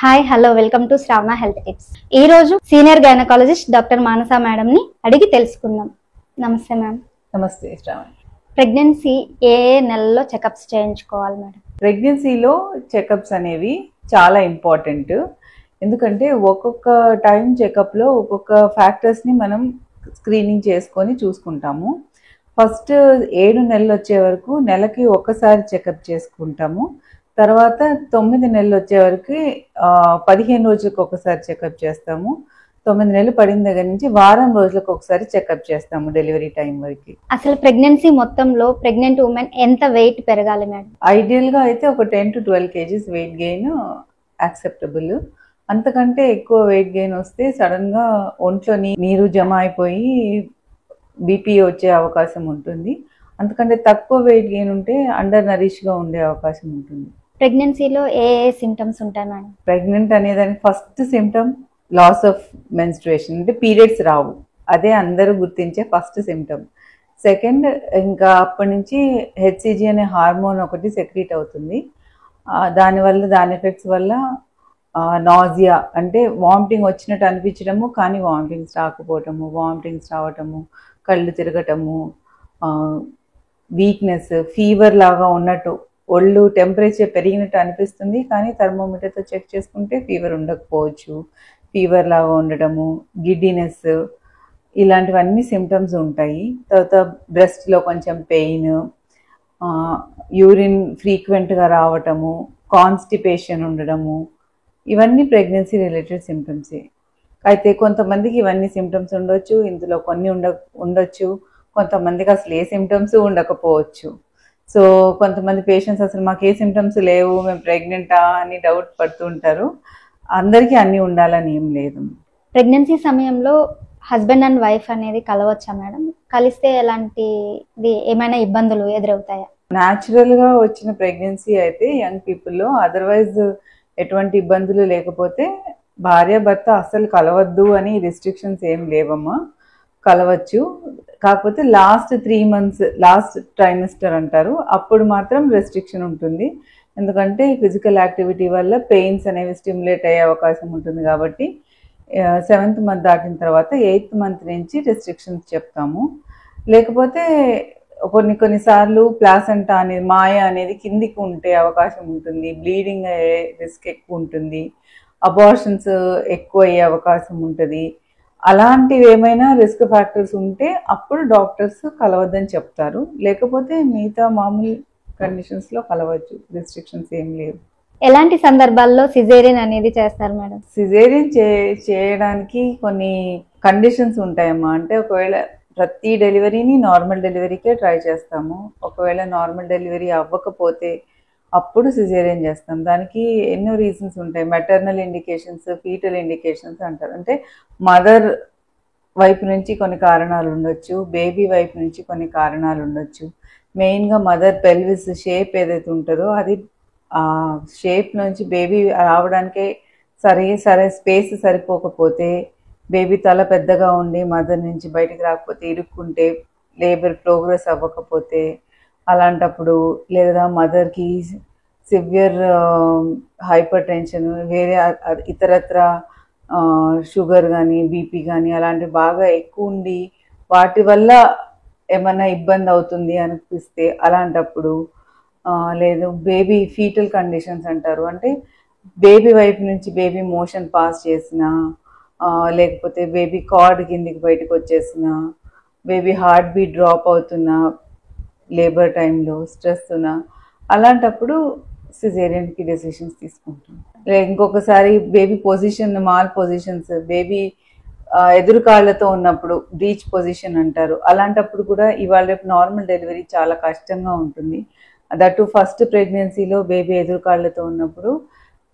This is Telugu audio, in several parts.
Hi hello welcome to Shravana health tips. ఈ రోజు సీనియర్ గైనకాలజిస్ట్ డాక్టర్ మానస మేడం ని అడిగి తెలుసుకుందాం. నమస్తే మ్యామ్. నమస్తే శ్రావణ్. ప్రెగ్నెన్సీ ఏ నెలలో చెకప్స్ చేయించుకోవాలి మేడం? ప్రెగ్నెన్సీలో చెకప్స్ అనేవి చాలా ఇంపార్టెంట్. ఎందుకంటే ఒక్కొక్క టైం చెకప్లో ఒక్కొక్క ఫ్యాక్టర్స్ని మనం స్క్రీనింగ్ చేసుకొని చూసుకుంటాము. ఫస్ట్ 7 నెలలు వచ్చే వరకు నెలకి ఒక్కసారి చెకప్ చేసుకుంటాము. తర్వాత 9 నెలలు వచ్చే వరకు 15 రోజులకు ఒకసారి చెకప్ చేస్తాము. 9 నెలలు పడిన దగ్గర నుంచి వారం రోజులకు ఒకసారి చెకప్ చేస్తాము డెలివరీ టైం వరకు. అసలు ప్రెగ్నెన్సీ మొత్తంలో ప్రెగ్నెంట్ ఉమెన్ ఎంత వెయిట్ పెరగాలి మేడం? ఐడియల్గా అయితే ఒక 10 to 12 kgs weight gain acceptable. అంతకంటే ఎక్కువ వెయిట్ గెయిన్ వస్తే సడన్గా ఒంట్లో నీరు జమ అయిపోయి బీపీ వచ్చే అవకాశం ఉంటుంది. అంతకంటే తక్కువ వెయిట్ గెయిన్ ఉంటే అండర్ నరిష్గా ఉండే అవకాశం ఉంటుంది. ప్రెగ్నెన్సీలో ఏ సిమ్టమ్స్ ఉంటాయి మేడం? ప్రెగ్నెంట్ అనేదానికి first symptom loss of menstruation, అంటే పీరియడ్స్ రావు. అదే అందరూ గుర్తించే ఫస్ట్ సిమ్టమ్. సెకండ్, ఇంకా అప్పటి నుంచి హెచ్సిజి అనే హార్మోన్ ఒకటి సెక్రీట్ అవుతుంది. దానివల్ల దాని ఎఫెక్ట్స్ వల్ల నాజియా, అంటే వామిటింగ్ వచ్చినట్టు అనిపించడము కానీ వామిటింగ్స్ రాకపోవటము, వామిటింగ్స్ రావటము, కళ్ళు తిరగటము, వీక్నెస్, ఫీవర్ లాగా ఉన్నట్టు, ఒళ్ళు టెంపరేచర్ పెరిగినట్టు అనిపిస్తుంది కానీ థర్మోమీటర్తో చెక్ చేసుకుంటే ఫీవర్ ఉండకపోవచ్చు, ఫీవర్ లాగా ఉండటము, గిడ్డినెస్, ఇలాంటివన్నీ సిమ్టమ్స్ ఉంటాయి. తర్వాత బ్రెస్ట్లో కొంచెం పెయిన్, యూరిన్ ఫ్రీక్వెంట్గా రావటము, కాన్స్టిపేషన్ ఉండడము, ఇవన్నీ ప్రెగ్నెన్సీ రిలేటెడ్ సిమ్టమ్సే. అయితే కొంతమందికి ఇవన్నీ సిమ్టమ్స్ ఉండొచ్చు, ఇందులో కొన్ని ఉండొచ్చు, కొంతమందికి అసలు ఏ సిమ్టమ్స్ ఉండకపోవచ్చు. సో కొంతమంది పేషెంట్స్ అసలు మాకు ఏ సిమ్టమ్స్ లేవు, మేము ప్రెగ్నెంటా అని డౌట్ పడుతూ ఉంటారు. అందరికీ అన్నీ ఉండాలని ఏం లేదు. ప్రెగ్నెన్సీ సమయంలో హస్బెండ్ అండ్ వైఫ్ అనేది కలవచ్చా మేడం? కలిస్తే ఎలాంటిది ఏమైనా ఇబ్బందులు ఎదురవుతాయా? న్యాచురల్గా వచ్చిన ప్రెగ్నెన్సీ అయితే యంగ్ పీపుల్లో, అదర్వైజ్ ఎటువంటి ఇబ్బందులు లేకపోతే భార్య భర్త అస్సలు కలవద్దు అని రిస్ట్రిక్షన్స్ ఏం లేవమ్మా, కలవచ్చు. కాకపోతే లాస్ట్ 3 months, లాస్ట్ ట్రైమిస్టర్ అంటారు, అప్పుడు మాత్రం రెస్ట్రిక్షన్ ఉంటుంది. ఎందుకంటే ఫిజికల్ యాక్టివిటీ వల్ల పెయిన్స్ అనేవి స్టిమ్యులేట్ అయ్యే అవకాశం ఉంటుంది కాబట్టి 7th month దాటిన తర్వాత 8th month నుంచి రెస్ట్రిక్షన్స్ చెప్తాము. లేకపోతే కొన్నిసార్లు ప్లాసెంటా అనేది, మాయ అనేది కిందికి ఉంటే అవకాశం ఉంటుంది, బ్లీడింగ్ అయ్యే రిస్క్ ఎక్కువ ఉంటుంది, అబార్షన్స్ ఎక్కువ అయ్యే అవకాశం ఉంటుంది. అలాంటివి ఏమైనా రిస్క్ ఫ్యాక్టర్స్ ఉంటే అప్పుడు డాక్టర్స్ కలవద్దని చెప్తారు. లేకపోతే మిగతా మామూలు కండిషన్స్లో కలవచ్చు, రిస్ట్రిక్షన్స్ ఏం లేవు. ఎలాంటి సందర్భాల్లో సిజేరియన్ అనేది చేస్తారు మేడం? సిజేరియన్ చేయడానికి కొన్ని కండిషన్స్ ఉంటాయమ్మా. అంటే ఒకవేళ ప్రతి డెలివరీని నార్మల్ డెలివరీకే ట్రై చేస్తాము. ఒకవేళ నార్మల్ డెలివరీ అవ్వకపోతే అప్పుడు సిజేరియన్ చేస్తాం. దానికి ఎన్నో రీజన్స్ ఉంటాయి. మెటర్నల్ ఇండికేషన్స్, ఫీటల్ ఇండికేషన్స్ అంటారు. అంటే మదర్ వైపు నుంచి కొన్ని కారణాలు ఉండొచ్చు, బేబీ వైపు నుంచి కొన్ని కారణాలు ఉండొచ్చు. మెయిన్గా మదర్ పెల్విస్ షేప్ ఏదైతే ఉంటుందో అది షేప్ నుంచి బేబీ రావడానికే సరే స్పేస్ సరిపోకపోతే, బేబీ తల పెద్దగా ఉండి మదర్ నుంచి బయటికి రాకపోతే, ఇరుక్కుంటే, లేబర్ ప్రోగ్రెస్ అవ్వకపోతే, అలాంటప్పుడు, లేదా మదర్కి సివియర్ హైపర్ టెన్షన్, వేరే ఇతరత్ర షుగర్ కానీ బీపీ కానీ అలాంటివి బాగా ఎక్కువ ఉండి వాటి వల్ల ఏమన్నా ఇబ్బంది అవుతుంది అనిపిస్తే అలాంటప్పుడు, లేదు బేబీ ఫీటల్ కండిషన్స్ అంటారు, అంటే బేబీ వైపు నుంచి బేబీ మోషన్ పాస్ చేసిన, లేకపోతే బేబీ కార్డ్ కిందికి బయటకు వచ్చేసిన, బేబీ హార్ట్ బీట్ డ్రాప్ అవుతున్నా లేబర్ టైంలో, స్ట్రెస్ ఉన్నా, అలాంటప్పుడు సిజేరియన్కి డెసిషన్స్ తీసుకుంటాం. ఇంకొకసారి baby position, mall positions, baby ఎదురు కాళ్ళతో ఉన్నప్పుడు బ్రీచ్ పొజిషన్ అంటారు, అలాంటప్పుడు కూడా ఇవాళ రేపు నార్మల్ డెలివరీ చాలా కష్టంగా ఉంటుంది. దట్టు ఫస్ట్ ప్రెగ్నెన్సీలో బేబీ ఎదురు కాళ్ళతో ఉన్నప్పుడు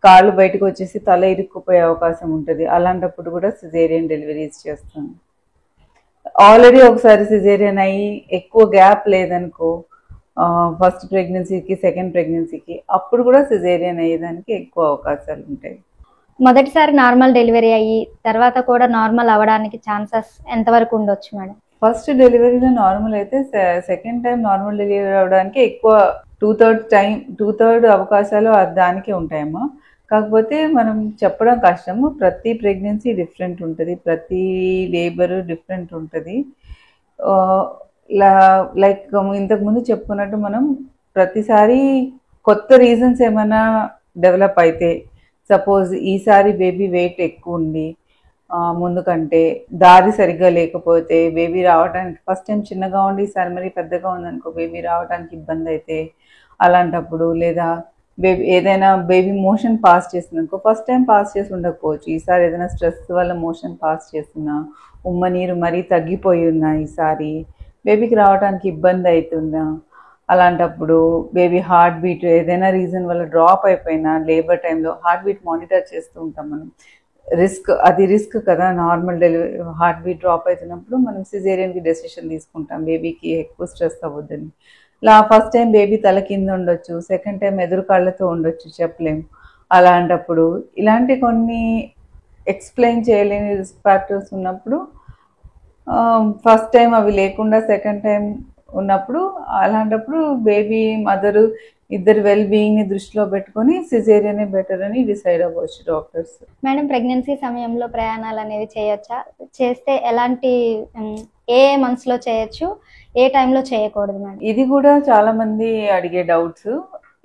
కాళ్ళు బయటకు వచ్చేసి తల ఇరుక్కుపోయే అవకాశం ఉంటుంది. అలాంటప్పుడు కూడా సిజేరియన్ డెలివరీస్ చేస్తాం. ఆల్రెడీ ఒకసారి సిజేరియన్ అయ్యి ఎక్కువ గ్యాప్ లేదనుకో, ఫస్ట్ ప్రెగ్నెన్సీకి సెకండ్ ప్రెగ్నెన్సీకి, అప్పుడు కూడా సిజేరియన్ అయ్యేదానికి ఎక్కువ అవకాశాలు ఉంటాయి. మొదటిసారి నార్మల్ డెలివరీ అయ్యి తర్వాత కూడా నార్మల్ అవ్వడానికి ఛాన్సెస్ ఎంతవరకు ఉండొచ్చు మేడం? ఫస్ట్ డెలివరీలో నార్మల్ అయితే సెకండ్ టైం నార్మల్ డెలివరీ అవ్వడానికి ఎక్కువ 2/3 అవకాశాలు దానికే ఉంటాయమ్మా. కాకపోతే మనం చెప్పడం కష్టము. ప్రతి ప్రెగ్నెన్సీ డిఫరెంట్ ఉంటుంది, ప్రతి లేబర్ డిఫరెంట్ ఉంటుంది. లైక్ ఇంతకుముందు చెప్పుకున్నట్టు మనం ప్రతిసారి కొత్త రీజన్స్ ఏమైనా డెవలప్ అయితే, సపోజ్ ఈసారి బేబీ వెయిట్ ఎక్కువ ఉండి ముందు కంటే దారి సరిగ్గా లేకపోతే, బేబీ రావడానికి ఫస్ట్ టైం చిన్నగా ఉండి ఈసారి మరి పెద్దగా ఉందనుకో బేబీ రావడానికి ఇబ్బంది అయితే, అలాంటప్పుడు లేదా ఏదైనా బేబీ మోషన్ పాస్ చేసిందనుకో, ఫస్ట్ టైం పాస్ చేసి ఉండకపోవచ్చు, ఈసారి ఏదైనా స్ట్రెస్ వల్ల మోషన్ పాస్ చేస్తున్నా, ఉమ్మ నీరు మరీ తగ్గిపోయి ఉన్నా, ఈసారి బేబీకి రావడానికి ఇబ్బంది అవుతుందా, అలాంటప్పుడు బేబీ హార్ట్ బీట్ ఏదైనా రీజన్ వల్ల డ్రాప్ అయిపోయినా లేబర్ టైంలో హార్ట్ బీట్ మానిటర్ చేస్తూ ఉంటాం మనం. రిస్క్ కదా, normal delivery heart beat drop అవుతున్నప్పుడు మనం సిజేరియన్కి డెసిషన్ తీసుకుంటాం బేబీకి ఎక్కువ స్ట్రెస్ అవ్వద్దని. ఫస్ట్ టైం బేబీ తల కింద ఉండొచ్చు, సెకండ్ టైం ఎదురు కాళ్ళతో ఉండొచ్చు, చెప్పలేము. అలాంటప్పుడు ఇలాంటి కొన్ని ఎక్స్ప్లెయిన్ చేయలేని రిస్క్ ఫ్యాక్టర్స్ ఉన్నప్పుడు, ఫస్ట్ టైం అవి లేకుండా సెకండ్ టైం ఉన్నప్పుడు, అలాంటప్పుడు బేబీ మదరు ఇద్దరు వెల్ బీయింగ్ని దృష్టిలో పెట్టుకొని సిజేరియనే బెటర్ అని డిసైడ్ అవ్వచ్చు డాక్టర్స్. మేడం, ప్రెగ్నెన్సీ సమయంలో ప్రయాణాలు అనేవి చేయొచ్చా? చేస్తే ఎలాంటి ఏ మంత్స్లో చేయొచ్చు, ఏ టైంలో చేయకూడదు మేడం? ఇది కూడా చాలా మంది అడిగే డౌట్స్.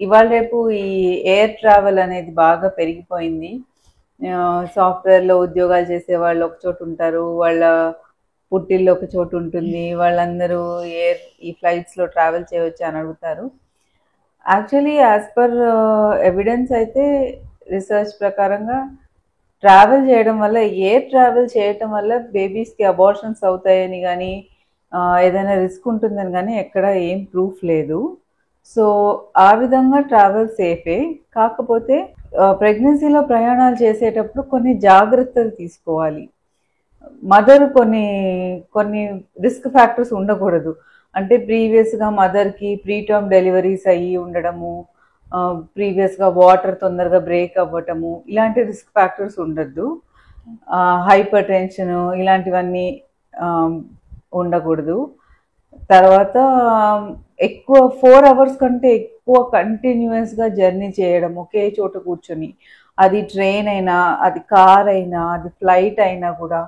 ఇవాళ రేపు ఈ ఎయిర్ ట్రావెల్ అనేది బాగా పెరిగిపోయింది. సాఫ్ట్వేర్లో ఉద్యోగాలు చేసే వాళ్ళు ఒక చోటు ఉంటారు, వాళ్ళ పుట్టిల్లో ఒక చోటు ఉంటుంది, వాళ్ళందరూ ఈ ఫ్లైట్స్లో ట్రావెల్ చేయవచ్చు అని అడుగుతారు. యాక్చువల్లీ యాజ్ పర్ ఎవిడెన్స్ అయితే రీసెర్చ్ ప్రకారంగా ట్రావెల్ చేయడం వల్ల, ఎయిర్ ట్రావెల్ చేయటం వల్ల బేబీస్కి అబార్షన్స్ అవుతాయని కానీ ఏదైనా రిస్క్ ఉంటుందని కానీ ఎక్కడ ఏం ప్రూఫ్ లేదు. సో ఆ విధంగా ట్రావెల్ సేఫే. కాకపోతే ప్రెగ్నెన్సీలో ప్రయాణాలు చేసేటప్పుడు కొన్ని జాగ్రత్తలు తీసుకోవాలి. మదర్ కొన్ని రిస్క్ ఫ్యాక్టర్స్ ఉండకూడదు. అంటే ప్రీవియస్గా మదర్కి ప్రీటర్మ్ డెలివరీస్ అయ్యి ఉండడము, ప్రీవియస్గా వాటర్ తొందరగా బ్రేక్ అవ్వటము, ఇలాంటి రిస్క్ ఫ్యాక్టర్స్ ఉండద్దు. హైపర్ టెన్షన్ ఇలాంటివన్నీ ఉండకూడదు. తర్వాత ఎక్కువ 4 hours కంటే ఎక్కువ కంటిన్యూస్గా జర్నీ చేయడం ఒకే చోట కూర్చొని, అది ట్రైన్ అయినా, అది కార్ అయినా, అది ఫ్లైట్ అయినా కూడా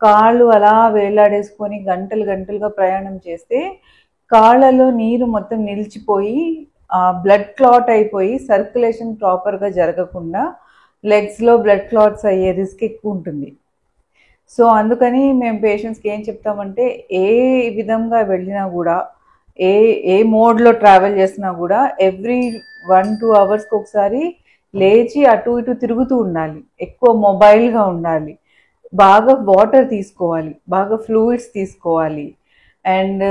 కాళ్ళు అలా వేలాడేసుకొని గంటలుగా ప్రయాణం చేస్తే కాళ్ళలో నీరు మొత్తం నిలిచిపోయి బ్లడ్ క్లాట్ అయిపోయి సర్క్యులేషన్ ప్రాపర్గా జరగకుండా లెగ్స్లో బ్లడ్ క్లాట్స్ అయ్యే రిస్క్ ఎక్కువ ఉంటుంది. సో అందుకని మేము పేషెంట్స్కి ఏం చెప్తామంటే, ఏ విధంగా వెళ్ళినా కూడా, ఏ మోడ్లో ట్రావెల్ చేసినా కూడా ఎవ్రీ 1-2 hours ఒకసారి లేచి అటు ఇటు తిరుగుతూ ఉండాలి, ఎక్కువ మొబైల్గా ఉండాలి, బాగా వాటర్ తీసుకోవాలి, బాగా ఫ్లూయిడ్స్ తీసుకోవాలి, అండ్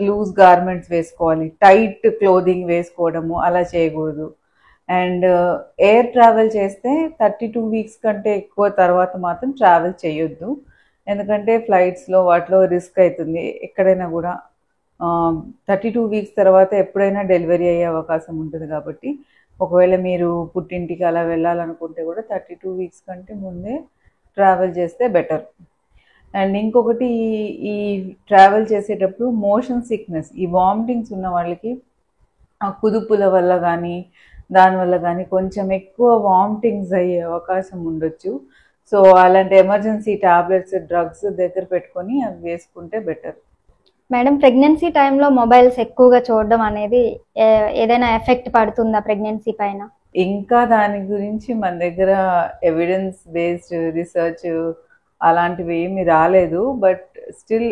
లూజ్ గార్మెంట్స్ వేసుకోవాలి, టైట్ క్లోదింగ్ వేసుకోవడము అలా చేయకూడదు. అండ్ ఎయిర్ ట్రావెల్ చేస్తే 32 weeks కంటే ఎక్కువ తర్వాత మాత్రం ట్రావెల్ చేయొద్దు. ఎందుకంటే ఫ్లైట్స్లో వాటిలో రిస్క్ అవుతుంది. ఎక్కడైనా కూడా 32 weeks తర్వాత ఎప్పుడైనా డెలివరీ అయ్యే అవకాశం ఉంటుంది. కాబట్టి ఒకవేళ మీరు పుట్టింటికి అలా వెళ్ళాలనుకుంటే కూడా 32 weeks కంటే ముందే ట్రావెల్ చేస్తే బెటర్. అండ్ ఇంకొకటి, ఈ ట్రావెల్ చేసేటప్పుడు మోషన్ సిక్నెస్, ఈ వామిటింగ్స్ ఉన్న వాళ్ళకి కుదుపుల వల్ల కానీ దానివల్ల కానీ కొంచెం ఎక్కువ వామిటింగ్స్ అయ్యే అవకాశం ఉండొచ్చు. సో అలాంటి ఎమర్జెన్సీ టాబ్లెట్స్, డ్రగ్స్ దగ్గర పెట్టుకొని అవి వేసుకుంటే బెటర్. మేడం, ప్రెగ్నెన్సీ టైంలో మొబైల్స్ ఎక్కువగా చూడడం అనేది ఏదైనా ఎఫెక్ట్ పడుతుందా ప్రెగ్నెన్సీ పైన? ఇంకా దాని గురించి మన దగ్గర ఎవిడెన్స్ బేస్డ్ రీసెర్చ్ అలాంటివి ఏమి రాలేదు. But still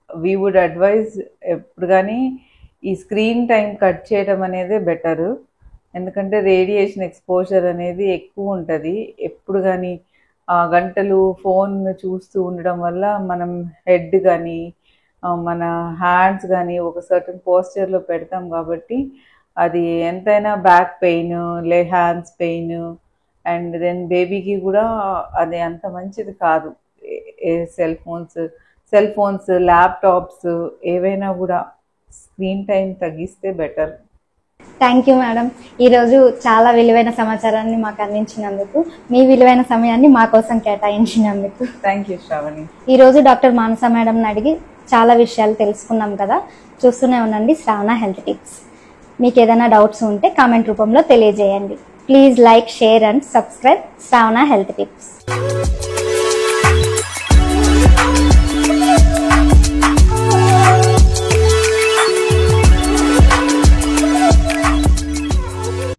we would advise ఎప్పుడు కానీ ఈ స్క్రీన్ టైం కట్ చేయడం అనేది బెటరు. ఎందుకంటే రేడియేషన్ ఎక్స్పోజర్ అనేది ఎక్కువ ఉంటుంది. ఎప్పుడు కానీ గంటలు ఫోన్ చూస్తూ ఉండడం వల్ల మనం హెడ్ కానీ మన హ్యాండ్స్ కానీ ఒక సర్టన్ పోస్చర్లో పెడతాం కాబట్టి అది ఎంతైనా back pain, hands pain, and then బేబీకి కూడా అది అంత మంచిది కాదు. సెల్ ఫోన్స్, ల్యాప్టాప్స్ ఏవైనా కూడా స్క్రీన్ టైం తగ్గిస్తే బెటర్. థ్యాంక్ యూ మేడం, ఈరోజు చాలా విలువైన సమాచారాన్ని మాకు అందించినందుకు, మీ విలువైన సమయాన్ని మా కోసం కేటాయించినందుకు థ్యాంక్ యూ శ్రావణి. ఈరోజు డాక్టర్ మానస మేడంని అడిగి చాలా విషయాలు తెలుసుకున్నాం కదా. చూస్తూనే ఉండండి శ్రావణ హెల్త్ టిప్స్. మీకు ఏదైనా డౌట్స్ ఉంటే కామెంట్ రూపంలో తెలియజేయండి. Please like, share and subscribe Shravana health tips.